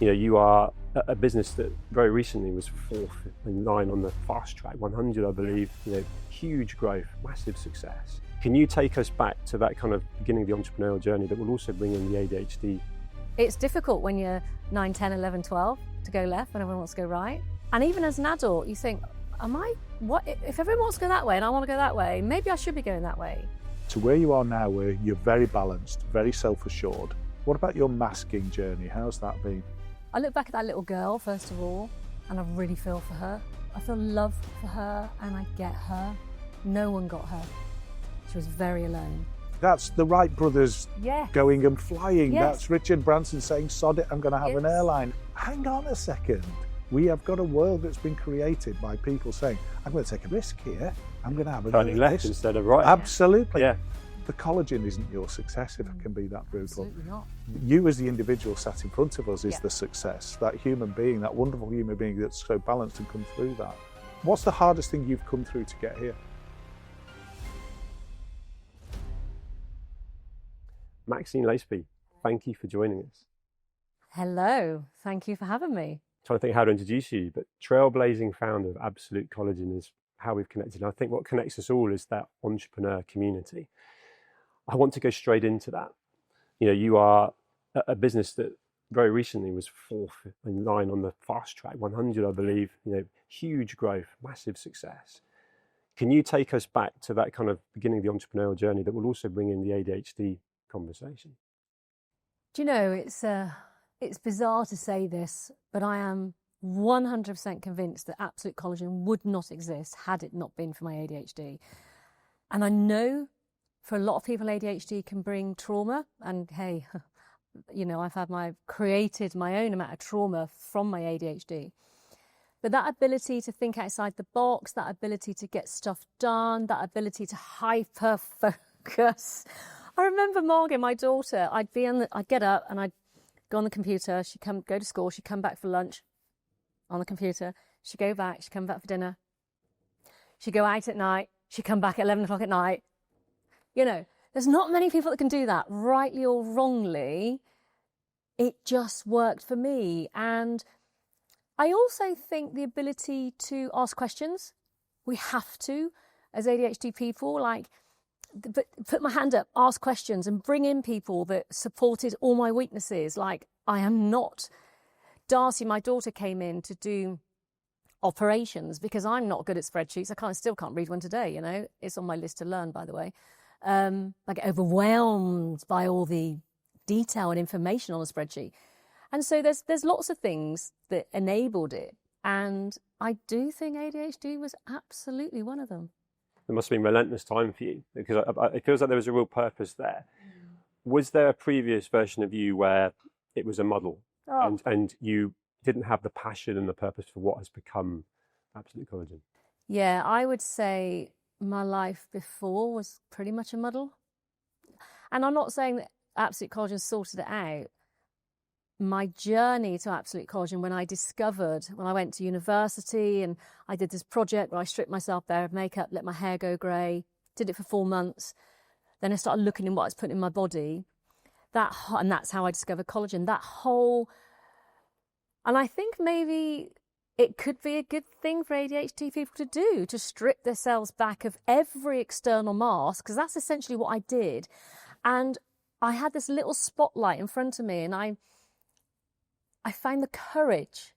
You are a business that very recently was fourth in line on the fast track 100, I believe. Huge growth, massive success. Can you take us back to that kind of beginning of the entrepreneurial journey that will also bring in the ADHD? It's difficult when you're 9, 10, 11, 12 to go left when everyone wants to go right. And even as an adult, you think, if everyone wants to go that way and I want to go that way, maybe I should be going that way. To where you are now, where you're very balanced, very self-assured, what about your masking journey? How's that been? I look back at that little girl, first of all, and I really feel for her. I feel love for her and I get her. No one got her. She was very alone. That's the Wright brothers going and flying. Yes. That's Richard Branson saying, sod it, I'm going to have an airline. Hang on a second. We have got a world that's been created by people saying, I'm going to take a risk here. I'm going to have a turning left instead of right. Absolutely. Yeah. The collagen isn't your success, if it can be that brutal. Absolutely not. You as the individual sat in front of us is the success. That human being, that wonderful human being that's so balanced and come through that. What's the hardest thing you've come through to get here? Maxine Laceby, thank you for joining us. Hello, thank you for having me. Trying to think how to introduce you, but trailblazing founder of Absolute Collagen is how we've connected. And I think what connects us all is that entrepreneur community. I want to go straight into that. You are a business that very recently was fourth in line on the fast track 100, I believe. Huge growth, massive success. Can you take us back to that kind of beginning of the entrepreneurial journey that will also bring in the ADHD conversation? Do you know, it's bizarre to say this, but I am 100% convinced that Absolute Collagen would not exist had it not been for my ADHD. And I know for a lot of people, ADHD can bring trauma. And hey, I've created my own amount of trauma from my ADHD. But that ability to think outside the box, that ability to get stuff done, that ability to hyperfocus. I remember Margaret, my daughter, I'd get up and I'd go on the computer, she'd go to school, she'd come back for lunch on the computer, she'd go back, she'd come back for dinner, she'd go out at night, she'd come back at 11 o'clock at night. There's not many people that can do that, rightly or wrongly. It just worked for me. And I also think the ability to ask questions, we have to, as ADHD people, put my hand up, ask questions and bring in people that supported all my weaknesses. Like, I am not. Darcy, my daughter, came in to do operations because I'm not good at spreadsheets. I still can't read one today, It's on my list to learn, by the way. I get overwhelmed by all the detail and information on a spreadsheet. And so there's lots of things that enabled it. And I do think ADHD was absolutely one of them. It must have been relentless time for you, because it feels like there was a real purpose there. Was there a previous version of you where it was a muddle and you didn't have the passion and the purpose for what has become Absolute Collagen? Yeah, I would say my life before was pretty much a muddle. And I'm not saying that Absolute Collagen sorted it out. My journey to Absolute Collagen, when I went to university and I did this project where I stripped myself bare of makeup, let my hair go grey, did it for 4 months. Then I started looking at what I was putting in my body. And that's how I discovered collagen. And I think maybe it could be a good thing for ADHD people to do, to strip themselves back of every external mask, because that's essentially what I did. And I had this little spotlight in front of me, and I found the courage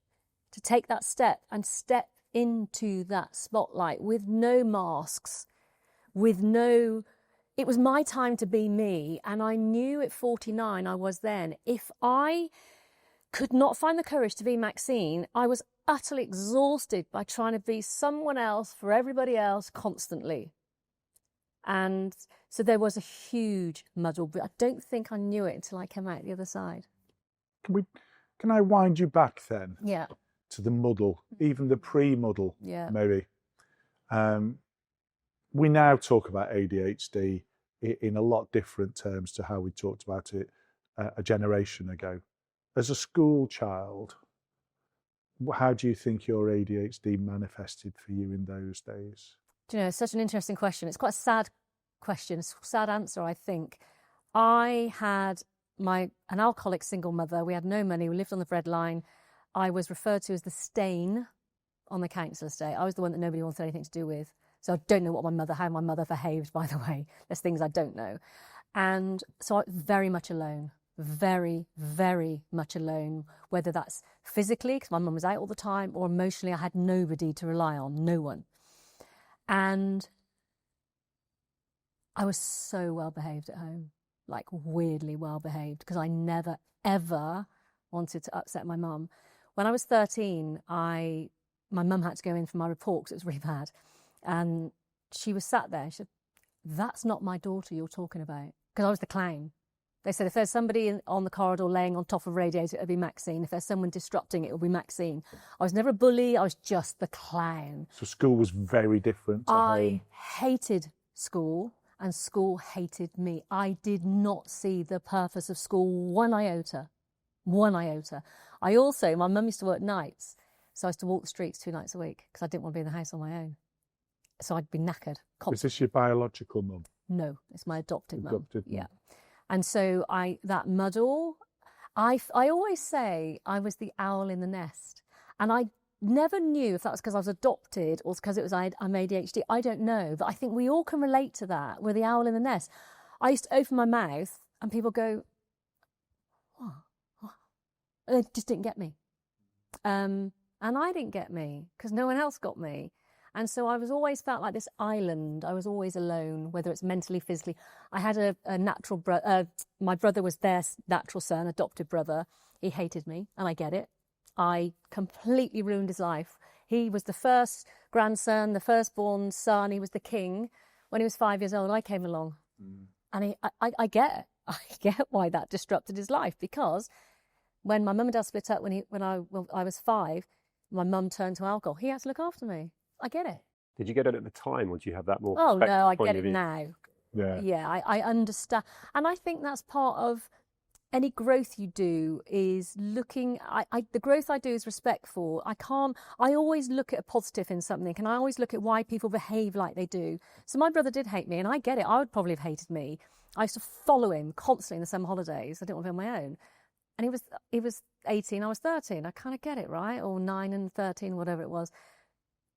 to take that step and step into that spotlight with no masks, it was my time to be me. And I knew at 49, I was then, if I could not find the courage to be Maxine, I was utterly exhausted by trying to be someone else for everybody else constantly. And so there was a huge muddle, but I don't think I knew it until I came out the other side. Can I wind you back then? Yeah. To the muddle, even the pre-muddle, maybe. We now talk about ADHD in a lot different terms to how we talked about it a generation ago. As a school child, how do you think your ADHD manifested for you in those days? Do you know, it's such an interesting question. It's quite a sad question, a sad answer, I think. I had an alcoholic single mother. We had no money. We lived on the breadline. I was referred to as the stain on the council estate. I was the one that nobody wanted anything to do with. So I don't know how my mother behaved, by the way. There's things I don't know. And so I was very much alone, very, very much alone, whether that's physically, because my mum was out all the time, or emotionally, I had nobody to rely on, no one. And I was so well behaved at home, like weirdly well behaved, because I never, ever wanted to upset my mum. When I was 13, my mum had to go in for my report because it was really bad. And she was sat there. She said, "That's not my daughter you're talking about." Because I was the clown. They said, if there's somebody on the corridor laying on top of a radiator, it'll be Maxine. If there's someone disrupting it, it'll be Maxine. I was never a bully. I was just the clown. So school was very different to home. I hated school, and school hated me. I did not see the purpose of school one iota. One iota. My mum used to work nights, so I used to walk the streets 2 nights a week because I didn't want to be in the house on my own. So I'd be knackered constantly. Is this your biological mum? No, it's my adopted mum. Mum. Yeah. And so that muddle, I always say I was the owl in the nest. And I never knew if that was because I was adopted or because I'm ADHD. I don't know. But I think we all can relate to that. We're the owl in the nest. I used to open my mouth and people go, "What? They just didn't get me." And I didn't get me because no one else got me. And so I was always felt like this island. I was always alone, whether it's mentally, physically. I had a natural brother. My brother was their natural son, adopted brother. He hated me, and I get it. I completely ruined his life. He was the first grandson, the firstborn son. He was the king. When he was 5 years old, I came along. And I get it. I get why that disrupted his life, because when my mum and dad split up when I was 5, my mum turned to alcohol. He had to look after me. I get it. Did you get it at the time, or do you have that more? Oh no, I point get of it view? now. Yeah. I understand, and I think that's part of any growth you do is looking. The growth I do is respectful. I always look at a positive in something, and I always look at why people behave like they do. So my brother did hate me, and I get it. I would probably have hated me. I used to follow him constantly in the summer holidays. I didn't want to be on my own. And he was 18, I was 13. I kind of get it, right? Or 9 and 13, whatever it was.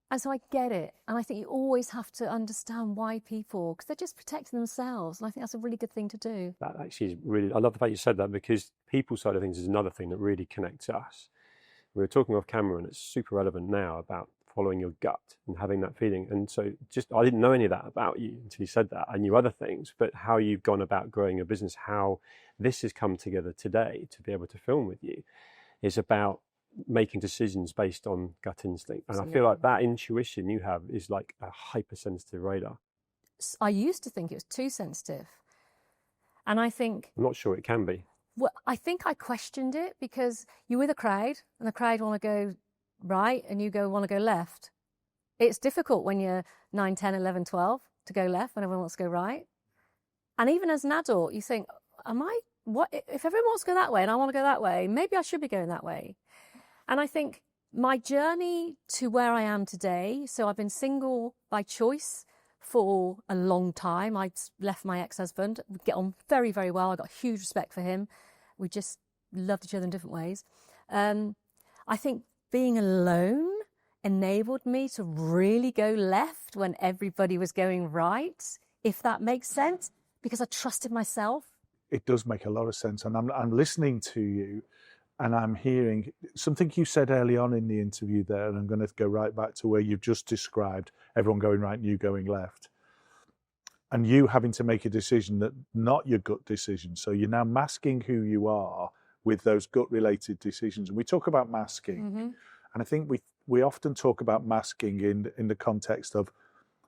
And so I get it. And I think you always have to understand why people, because they're just protecting themselves. And I think that's a really good thing to do. That actually is really, I love the fact you said that, because people side of things is another thing that really connects us. We were talking off camera, and it's super relevant now about following your gut and having that feeling. And so I didn't know any of that about you until you said that. I knew other things, but how you've gone about growing your business, how this has come together today to be able to film with you, is about making decisions based on gut instinct. And Absolutely. I feel like that intuition you have is like a hypersensitive radar. I used to think it was too sensitive. And I think... I'm not sure it can be. Well, I think I questioned it because you're with a crowd and the crowd want to go right and you want to go left. It's difficult when you're 9, 10, 11, 12 to go left when everyone wants to go right. And even as an adult, you think, what if everyone wants to go that way and I want to go that way, maybe I should be going that way. And I think my journey to where I am today, so I've been single by choice for a long time. I left my ex-husband. We get on very, very well. I got huge respect for him. We just loved each other in different ways. I think being alone enabled me to really go left when everybody was going right, if that makes sense, because I trusted myself. It does make a lot of sense. And I'm listening to you, and I'm hearing something you said early on in the interview there, and I'm going to go right back to where you've just described everyone going right and you going left. And you having to make a decision that not your gut decision. So you're now masking who you are with those gut-related decisions. And we talk about masking. Mm-hmm. And I think we often talk about masking in the context of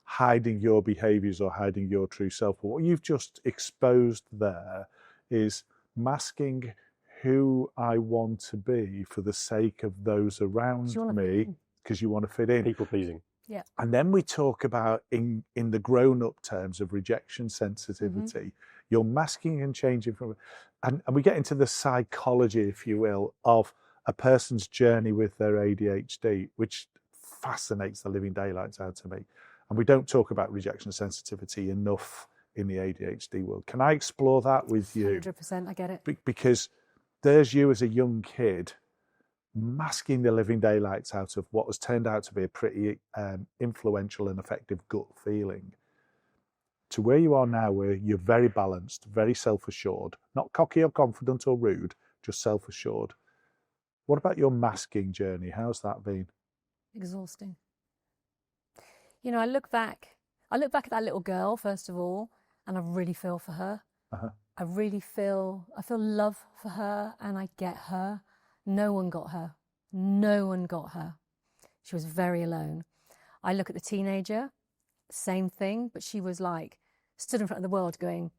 hiding your behaviours or hiding your true self. But what you've just exposed there is masking who I want to be for the sake of those around me, because you want to fit in. People pleasing. Yeah. And then we talk about in the grown-up terms of rejection sensitivity, you're masking and changing from, and we get into the psychology, if you will, of a person's journey with their ADHD, which fascinates the living daylights out of me. And we don't talk about rejection sensitivity enough in the ADHD world. Can I explore that with you? 100%, I get it. Because there's you as a young kid masking the living daylights out of what has turned out to be a pretty influential and effective gut feeling, to where you are now, where you're very balanced, very self-assured, not cocky or confident or rude, just self-assured. What about your masking journey? How's that been? Exhausting. You know, I look back at that little girl, first of all, and I really feel for her. Uh-huh. I feel love for her, and I get her. No one got her. No one got her. She was very alone. I look at the teenager, same thing, but she was like, stood in front of the world going,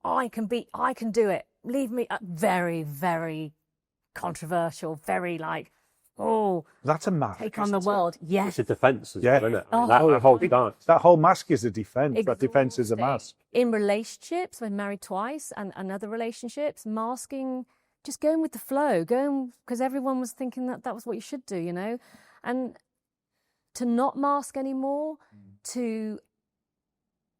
I can do it. Leave me. Very, very controversial, very like, oh, that's a mask. Take on the world. Yes. It's a defence as well, isn't it? Oh. That whole stance. That whole mask is a defence. Exhausting. That defence is a mask. In relationships, I'm married twice, and other relationships, masking, just going with the flow, going because everyone was thinking that was what you should do, you know, and to not mask anymore, to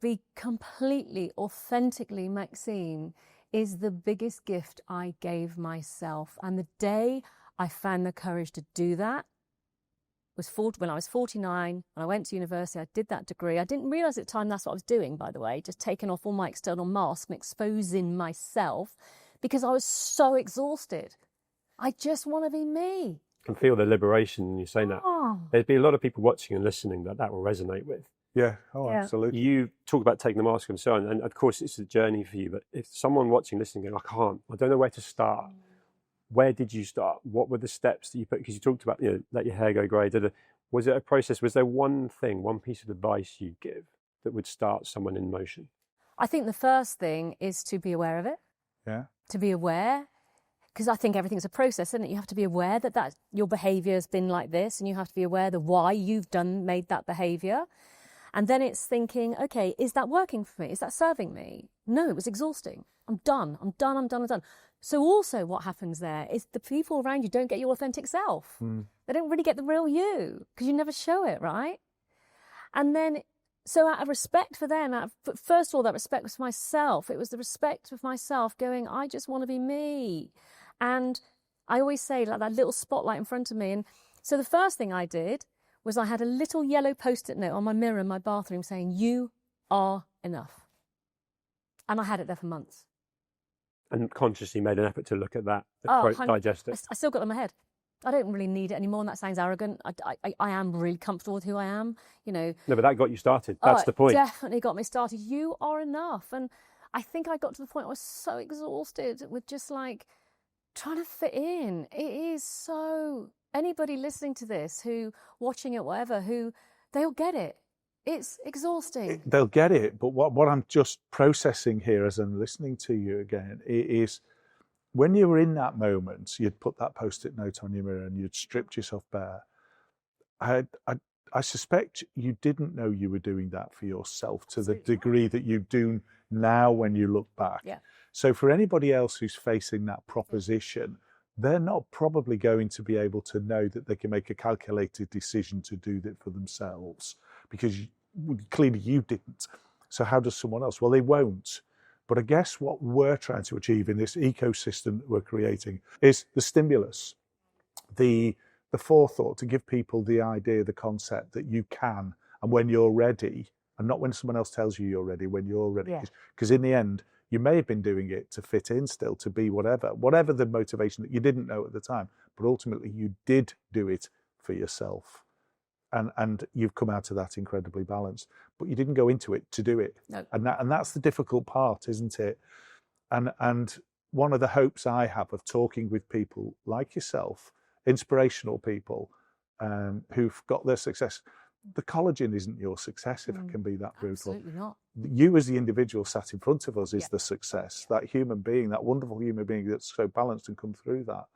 be completely, authentically Maxine is the biggest gift I gave myself. And the day I found the courage to do that was when I was 49, and I went to university, I did that degree. I didn't realise at the time that's what I was doing, by the way, just taking off all my external masks and exposing myself because I was so exhausted. I just want to be me. I can feel the liberation when you're saying that. Oh. There'd be a lot of people watching and listening that will resonate with. Yeah, oh, Yeah. absolutely. You talk about taking the mask and so on, and of course it's a journey for you, but if someone watching, listening, going, I don't know where to start. Where did you start? What were the steps that you put? Because you talked about, let your hair go grey. Was it a process? Was there one piece of advice you'd give that would start someone in motion? I think the first thing is to be aware of it. Yeah. To be aware, because I think everything's a process, isn't it? You have to be aware that your behaviour has been like this, and you have to be aware of why you've made that behaviour. And then it's thinking, okay, is that working for me? Is that serving me? No, it was exhausting. I'm done. So also what happens there is the people around you don't get your authentic self. They don't really get the real you because you never show it, right? And then, so out of respect for them, first of all, that respect was for myself. It was the respect of myself going, I just want to be me. And I always say, like, that little spotlight in front of me. And so the first thing I did was I had a little yellow post-it note on my mirror in my bathroom saying, you are enough. And I had it there for months. And consciously made an effort to look at that, digest it. I still got it in my head. I don't really need it anymore, and that sounds arrogant. I am really comfortable with who I am, No, but that got you started. That's the point. It definitely got me started. You are enough. And I think I got to the point I was so exhausted with just like trying to fit in. It is so... Anybody listening to this, watching it, whatever, they'll get it. It's exhausting. They'll get it, but what I'm just processing here as I'm listening to you again is when you were in that moment, you'd put that post-it note on your mirror and you'd stripped yourself bare. I suspect you didn't know you were doing that for yourself to the degree that you do now when you look back. Yeah. So for anybody else who's facing that proposition, they're not probably going to be able to know that they can make a calculated decision to do that for themselves because clearly you didn't. So how does someone else? Well, they won't. But I guess what we're trying to achieve in this ecosystem that we're creating is the stimulus, the forethought to give people the idea, the concept that you can, and when you're ready, and not when someone else tells you you're ready, when you're ready. Because in the end, you may have been doing it to fit in still, to be whatever the motivation that you didn't know at the time, but ultimately you did do it for yourself. And you've come out of that incredibly balanced, but you didn't go into it to do it. No. And that's the difficult part, isn't it? And one of the hopes I have of talking with people like yourself, inspirational people who've got their success, the collagen isn't your success, if I can be that brutal. Absolutely not. You as the individual sat in front of us is the success, that human being, that wonderful human being that's so balanced and come through that.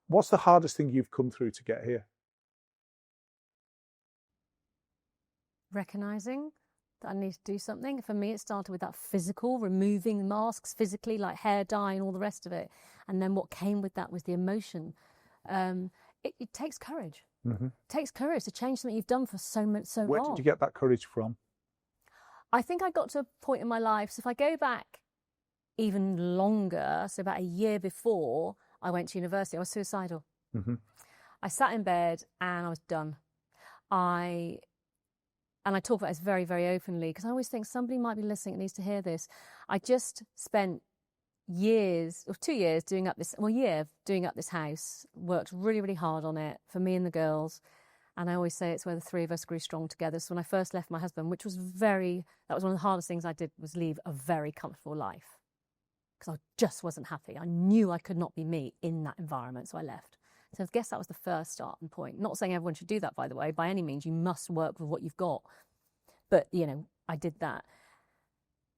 What's the hardest thing you've come through to get here? Recognising that I need to do something. For me, it started with that physical, removing masks physically, like hair dye and all the rest of it. And then what came with that was the emotion. It takes courage. It takes courage to change something you've done for so long. Where did you get that courage from? I think I got to a point in my life, so if I go back even longer, so about a year before I went to university, I was suicidal. Mm-hmm. I sat in bed and I was done. I talk about this very, very openly because I always think somebody might be listening that needs to hear this. I just spent 2 years doing up this house, worked really, really hard on it for me and the girls. And I always say it's where the three of us grew strong together. So when I first left my husband, that was one of the hardest things I did, was leave a very comfortable life. Because I just wasn't happy. I knew I could not be me in that environment, so I left. So I guess that was the first starting point. Not saying everyone should do that, by the way. By any means, you must work with what you've got. But, I did that.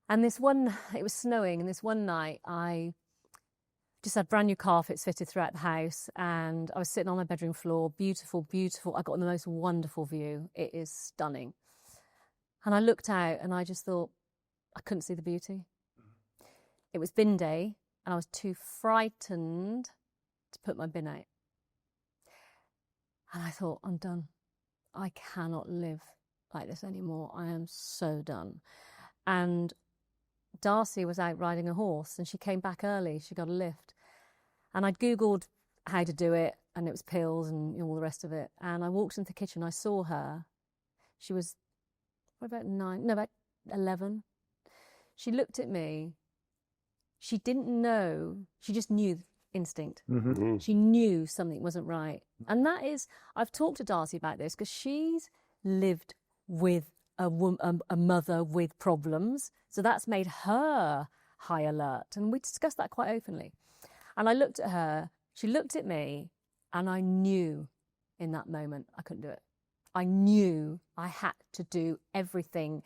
And it was snowing, and this one night I just had brand new carpets fitted throughout the house, and I was sitting on my bedroom floor, beautiful, beautiful. I got the most wonderful view. It is stunning. And I looked out and I just thought, I couldn't see the beauty. It was bin day, and I was too frightened to put my bin out. And I thought, I'm done. I cannot live like this anymore. I am so done. And Darcy was out riding a horse, and she came back early. She got a lift. And I'd Googled how to do it, and it was pills and all the rest of it. And I walked into the kitchen. I saw her. She was about 11. She looked at me. She didn't know. She just knew instinct. Mm-hmm. She knew something wasn't right. And that is, I've talked to Darcy about this because she's lived with a mother with problems. So that's made her high alert. And we discussed that quite openly. And I looked at her, she looked at me, and I knew in that moment I couldn't do it. I knew I had to do everything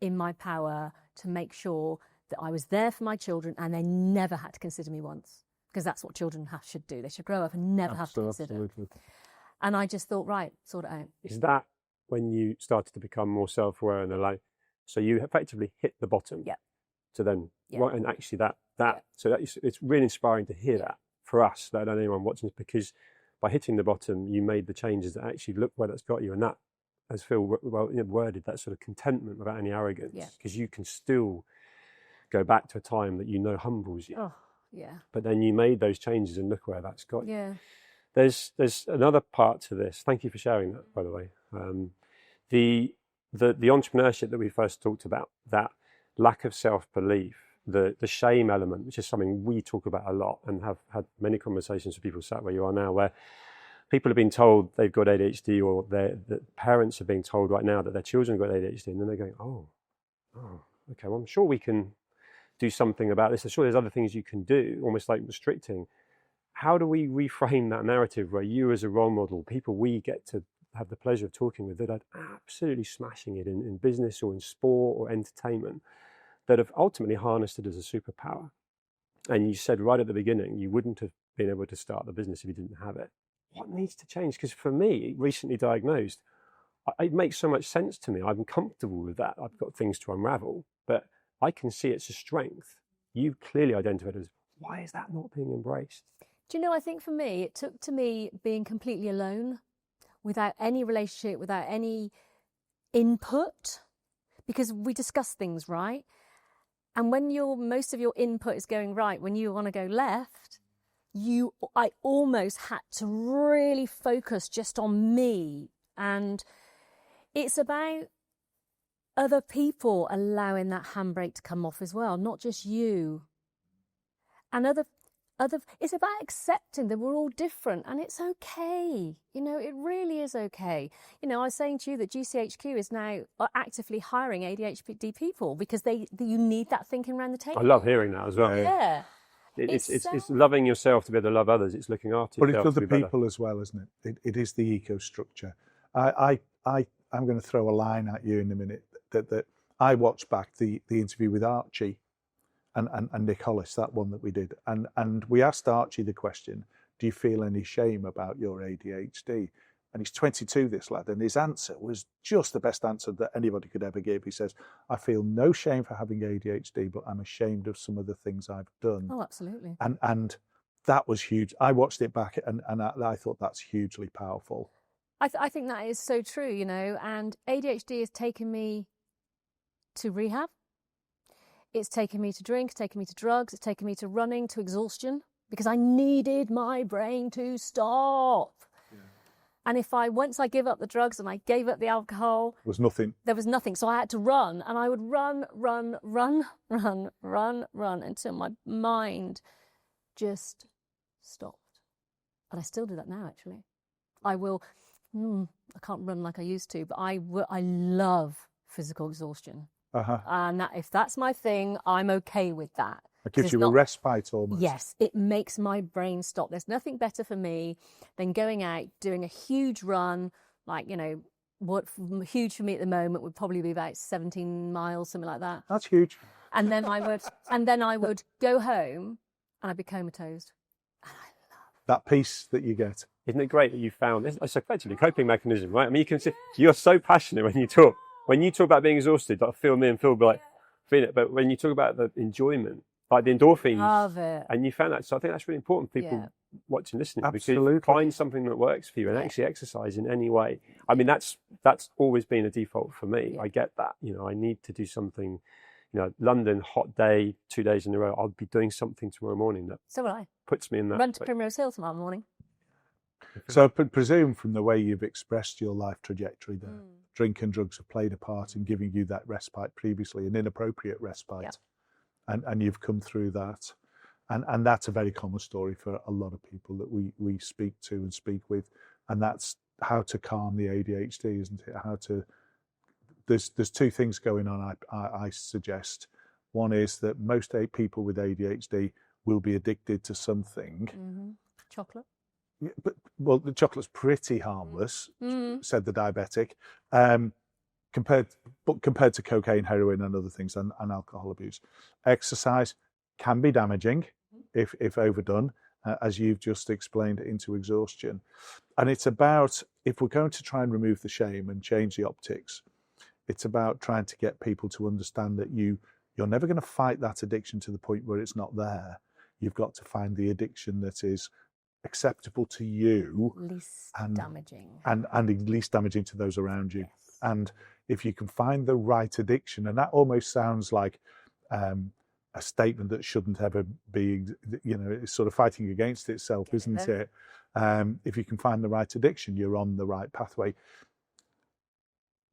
in my power to make sure that I was there for my children and they never had to consider me once. Because that's what children should do. They should grow up and never have to consider. Absolutely. And I just thought, right, sort it out. Is that when you started to become more self-aware and alive? So you effectively hit the bottom. Yeah. So then, Yeah. and actually it's really inspiring to hear that for us, let alone anyone watching this, because by hitting the bottom, you made the changes that actually look where that's got you. And that, as Phil worded, that sort of contentment without any arrogance, because you can still go back to a time that humbles you. Oh, yeah. But then you made those changes and look where that's got you. Yeah. There's another part to this. Thank you for sharing that, by the way. The entrepreneurship that we first talked about, that lack of self-belief, the shame element, which is something we talk about a lot and have had many conversations with people sat where you are now, where people have been told they've got ADHD, or the parents are being told right now that their children have got ADHD, and then they're going, oh, okay, well, I'm sure we can do something about this. I'm sure there's other things you can do, almost like restricting. How do we reframe that narrative where you as a role model, people we get to have the pleasure of talking with that are absolutely smashing it in business or in sport or entertainment, that have ultimately harnessed it as a superpower? And you said right at the beginning, you wouldn't have been able to start the business if you didn't have it. What needs to change? Because for me, recently diagnosed, it makes so much sense to me. I'm comfortable with that. I've got things to unravel, but I can see it's a strength. You clearly identified it as, why is that not being embraced? Do you know, I think for me, it took to me being completely alone, without any relationship, without any input, because we discuss things, right? And when most of your input is going right, when you want to go left, I almost had to really focus just on me. And it's about other people allowing that handbrake to come off as well, not just you. And it's about accepting that we're all different, and it's okay. It really is okay. I was saying to you that GCHQ is now actively hiring ADHD people because you need that thinking around the table. I love hearing that as well. Yeah. It's loving yourself to be able to love others. It's looking after yourself. But it's other people as well, isn't it? It is the eco structure. I'm going to throw a line at you in a minute that I watched back the interview with Archie and Nick Hollis, that one that we did. And we asked Archie the question, do you feel any shame about your ADHD? And he's 22, this lad, and his answer was just the best answer that anybody could ever give. He says, I feel no shame for having ADHD, but I'm ashamed of some of the things I've done. Oh, absolutely. And that was huge. I watched it back and I thought that's hugely powerful. I think that is so true, and ADHD has taken me to rehab. It's taken me to drink, it's taken me to drugs, it's taken me to running, to exhaustion, because I needed my brain to stop. Yeah. And once I give up the drugs and I gave up the alcohol, there was nothing. There was nothing. So I had to run, and I would run until my mind just stopped. And I still do that now, actually. I will, I can't run like I used to, but I love physical exhaustion. And if that's my thing, I'm okay with that. It gives you a respite almost. Yes, it makes my brain stop. There's nothing better for me than going out, doing a huge run, like, what huge for me at the moment would probably be about 17 miles, something like that. That's huge. And then I would go home and I'd be comatose. And I love that peace that you get. Isn't it great that you found this? It's effectively a coping mechanism, right? I mean, you can see you're so passionate when you talk. When you talk about being exhausted, like me and Phil be like, feel it. But when you talk about the enjoyment, like the endorphins, love it. And you found that. So I think that's really important for people watching, listening. Absolutely. Because find something that works for you and actually exercise in any way. I mean, that's always been a default for me. I get that. I need to do something. London, hot day, 2 days in a row. I'll be doing something tomorrow morning that puts me in that. Run to Primrose Hill tomorrow morning. So I presume from the way you've expressed your life trajectory there, drink and drugs have played a part in giving you that respite previously, an inappropriate respite. And you've come through that. And that's a very common story for a lot of people that we speak to and speak with. And that's how to calm the ADHD, isn't it? There's two things going on, I suggest. One is that most people with ADHD will be addicted to something. Mm-hmm. Chocolate. Yeah, well, the chocolate's pretty harmless, said the diabetic, compared to cocaine, heroin, and other things, and alcohol abuse. Exercise can be damaging if overdone, as you've just explained, into exhaustion. And it's about, if we're going to try and remove the shame and change the optics, it's about trying to get people to understand that you're never going to fight that addiction to the point where it's not there. You've got to find the addiction that is acceptable to you, damaging, and least damaging to those around you. Yes. And if you can find the right addiction, and that almost sounds like a statement that shouldn't ever be, it's sort of fighting against itself, isn't it? If you can find the right addiction, you're on the right pathway.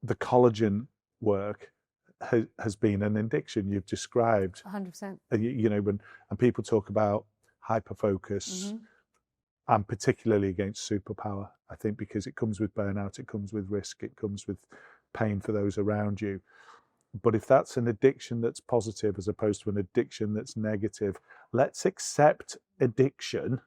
The collagen work has been an addiction you've described. 100%. And and people talk about hyperfocus. I'm particularly against superpower, I think, because it comes with burnout, it comes with risk, it comes with pain for those around you. But if that's an addiction that's positive as opposed to an addiction that's negative, let's accept addiction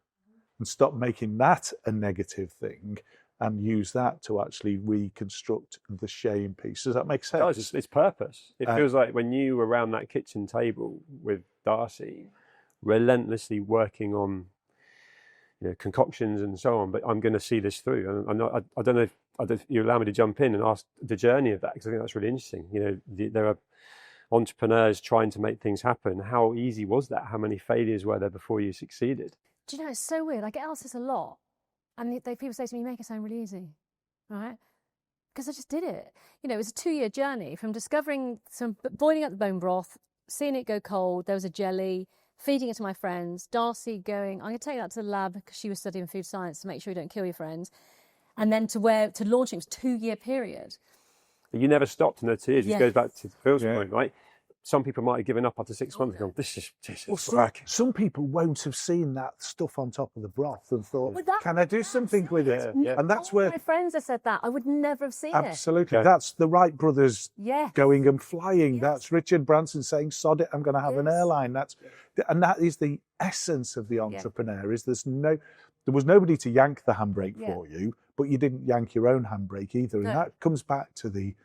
and stop making that a negative thing and use that to actually reconstruct the shame piece. Does that make sense? It does. It's purpose. It feels like when you were around that kitchen table with Darcy, relentlessly working on concoctions and so on, but I'm going to see this through. And I don't know if you allow me to jump in and ask the journey of that, because I think that's really interesting. There are entrepreneurs trying to make things happen. How easy was that? How many failures were there before you succeeded? Do you know, it's so weird. I get asked this a lot. And people say to me, you make it sound really easy, right? Because I just did it. It was a 2-year journey from discovering boiling up the bone broth, seeing it go cold. There was a jelly, feeding it to my friends, Darcy going, I'm going to take that to the lab because she was studying food science to make sure you don't kill your friends. And then to launching, it was a 2-year period. But you never stopped in the 2 years. It goes back to Phil's point, right? Some people might have given up after 6 months and gone, this is work. Some people won't have seen that stuff on top of the broth and thought, can I do something with it? Yeah. And that's where... My friends have said that. I would never have seen it. Absolutely. That's the Wright brothers going and flying. That's Richard Branson saying, sod it, I'm going to have an airline. And that is the essence of the entrepreneur, is there was nobody to yank the handbrake for you, but you didn't yank your own handbrake either. And that comes back to the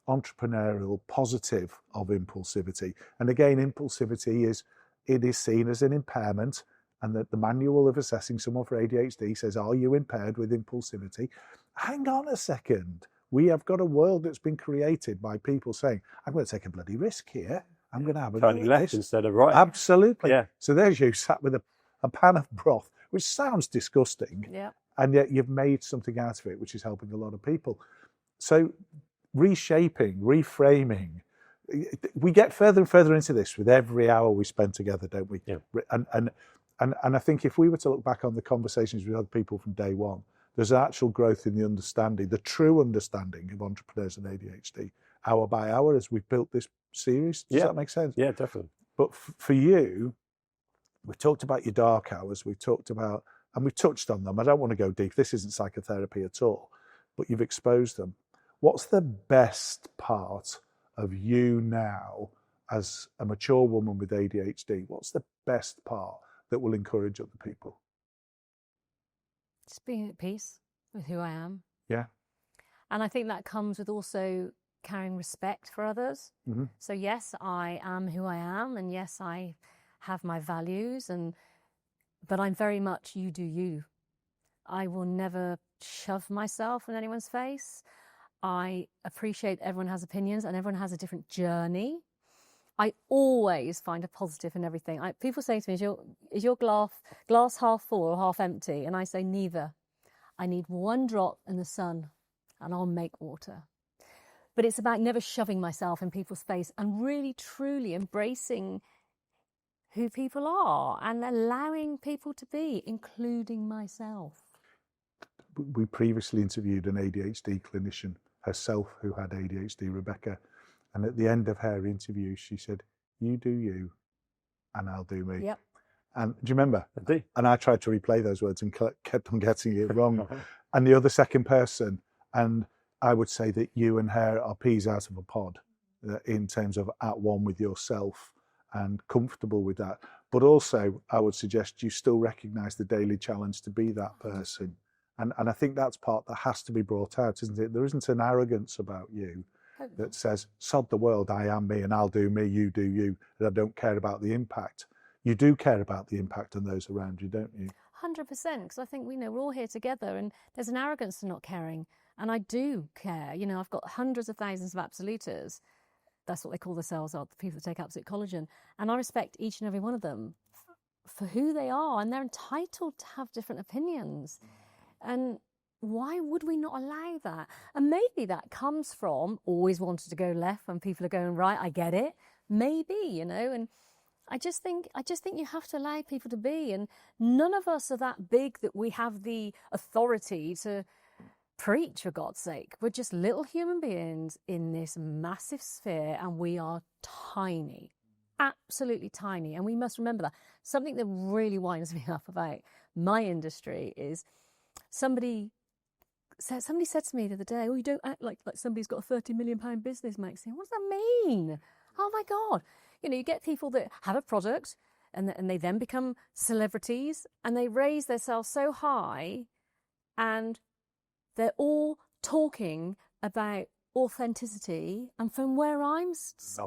entrepreneurial positive of impulsivity. And again, impulsivity is seen as an impairment, and that the manual of assessing someone for ADHD says, are you impaired with impulsivity? Hang on a second. We have got a world that's been created by people saying, I'm going to take a bloody risk here. I'm going to have a turning left instead of right. Absolutely. Yeah. So there's you sat with a pan of broth, which sounds disgusting. Yeah. And yet you've made something out of it, which is helping a lot of people. So reshaping, reframing, we get further and further into this with every hour we spend together, don't we? Yeah. And I think if we were to look back on the conversations with other people from day one, there's actual growth in the understanding, the true understanding of entrepreneurs and ADHD, hour by hour, as we've built this series. Does that make sense? Yeah, definitely. But for you, we've talked about your dark hours, we've talked about, and we've touched on them. I don't want to go deep. This isn't psychotherapy at all, but you've exposed them. What's the best part of you now as a mature woman with ADHD? What's the best part that will encourage other people? Just being at peace with who I am. Yeah. And I think that comes with also carrying respect for others. Mm-hmm. So yes, I am who I am, and yes, I have my values, but I'm very much you do you. I will never shove myself in anyone's face. I appreciate everyone has opinions and everyone has a different journey. I always find a positive in everything. People say to me, is your glass half full or half empty? And I say, neither. I need one drop in the sun and I'll make water. But it's about never shoving myself in people's face and really, truly embracing who people are and allowing people to be, including myself. We previously interviewed an ADHD clinician herself who had ADHD, Rebecca. And at the end of her interview, she said, you do you and I'll do me. Yep. And do you remember? I do. And I tried to replay those words and kept on getting it wrong. And the other second person, and I would say that you and her are peas out of a pod in terms of at one with yourself and comfortable with that. But also, I would suggest you still recognise the daily challenge to be that person. And I think that's part that has to be brought out, isn't it? There isn't an arrogance about you that says, sod the world, I am me and I'll do me, you do you, and I don't care about the impact. You do care about the impact on those around you, don't you? 100%, because I think we're all here together and there's an arrogance to not caring. And I do care. I've got hundreds of thousands of absoluters. That's what they call themselves, are the people that take Absolute Collagen. And I respect each and every one of them for who they are, and they're entitled to have different opinions. And why would we not allow that? And maybe that comes from always wanting to go left when people are going right. I get it. Maybe, and I just think you have to allow people to be. And none of us are that big that we have the authority to preach, for God's sake. We're just little human beings in this massive sphere, and we are tiny, absolutely tiny. And we must remember that. Something that really winds me up about my industry is somebody said to me the other day, oh, you don't act like somebody's got a £30 million business, Maxine. What does that mean? Oh my God. You get people that have a product and they then become celebrities and they raise themselves so high and they're all talking about authenticity. And from where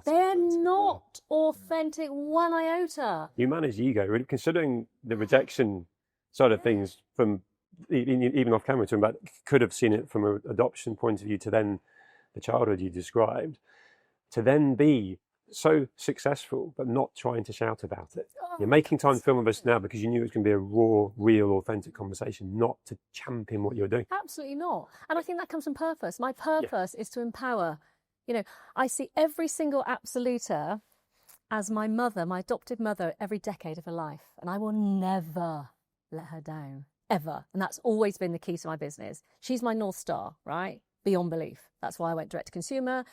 they're not authentic one iota. You manage ego, really, considering the rejection side of things from even off camera, talking about could have seen it from an adoption point of view to then the childhood you described, to then be so successful but not trying to shout about it. You're making time to film with us now because you knew it was going to be a raw, real, authentic conversation, not to champion what you're doing. Absolutely not. And I think that comes from purpose. My purpose is to empower. I see every single absoluter as my mother, my adopted mother, every decade of her life. And I will never let her down. Ever. And that's always been the key to my business. She's my North Star, right? Beyond belief. That's why I went direct to consumer.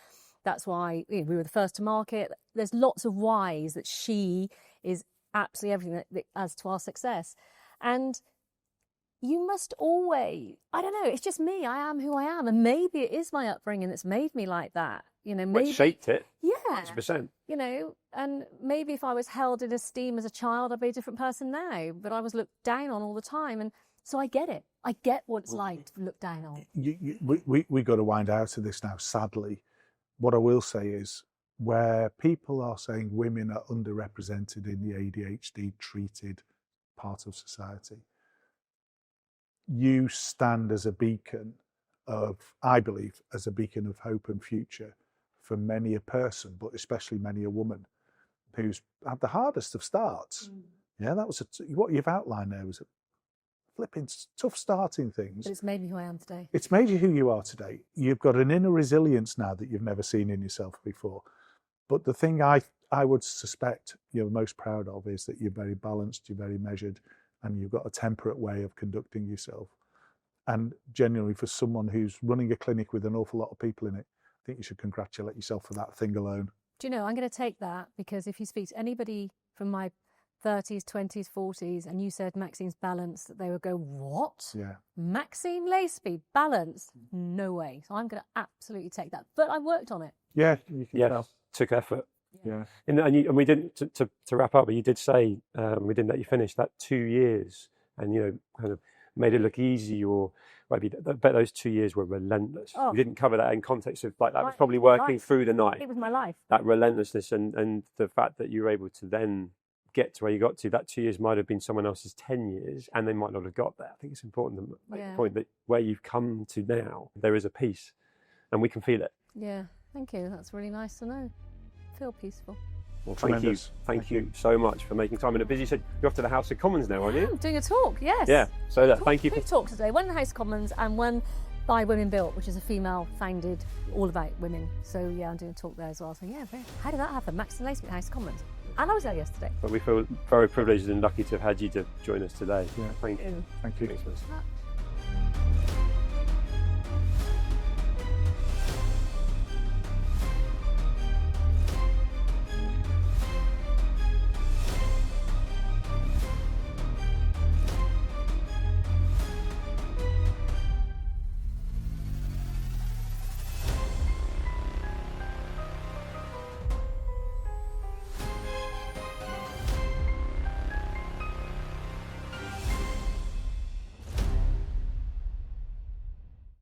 That's why we were the first to market. There's lots of whys that she is absolutely everything that adds to our success. And you must always, I don't know, it's just me. I am who I am. And maybe it is my upbringing that's made me like that. Maybe Which shaped it. Yeah. 100%. And maybe if I was held in esteem as a child, I'd be a different person now. But I was looked down on all the time. And so I get it. I get what it's like to look down on. We got to wind out of this now, sadly. What I will say is, where people are saying women are underrepresented in the ADHD treated part of society, you stand as a beacon of, I believe, as a beacon of hope and future for many a person, but especially many a woman who's had the hardest of starts. Yeah, that was what you've outlined there was a flipping tough starting things. But it's made me who I am today. It's made you who you are today. You've got an inner resilience now that you've never seen in yourself before. But the thing I would suspect you're most proud of is that you're very balanced, you're very measured, and you've got a temperate way of conducting yourself. And genuinely, for someone who's running a clinic with an awful lot of people in it, I think you should congratulate yourself for that thing alone. Do you know, I'm going to take that, because if you speak to anybody from my 30s, 20s, 40s, and you said Maxine's balanced, that they would go, what? Yeah. Maxine Laceby, balanced? No way. So I'm going to absolutely take that. But I worked on it. Yeah, you can tell. Took effort. Yeah. And we didn't, to wrap up, but you did say, we didn't let you finish, that 2 years, and, you know, kind of made it look easy, or maybe I bet those 2 years were relentless. Oh. You didn't cover that in context of, like, that was Right. probably working through the night. It was my life. That relentlessness and the fact that you were able to then get to where you got to, that 2 years might have been someone else's 10 years, and they might not have got there. I think it's important to make the point that where you've come to now, there is a peace, and we can feel it. Yeah, thank you. That's really nice to know. Feel peaceful. Well, Tremendous. thank you so much for making time. And as you said, you're off to the House of Commons now, aren't you? I'm doing a talk, yes. Yeah, so thank you. Two talks today, one in the House of Commons and one by Women Built, which is a female-founded, all about women. So yeah, I'm doing a talk there as well. So yeah, how did that happen? Maxine Laceby at House of Commons. And I was there yesterday. But we feel very privileged and lucky to have had you to join us today. Yeah. Thank you. Thank you. Thanks, Liz.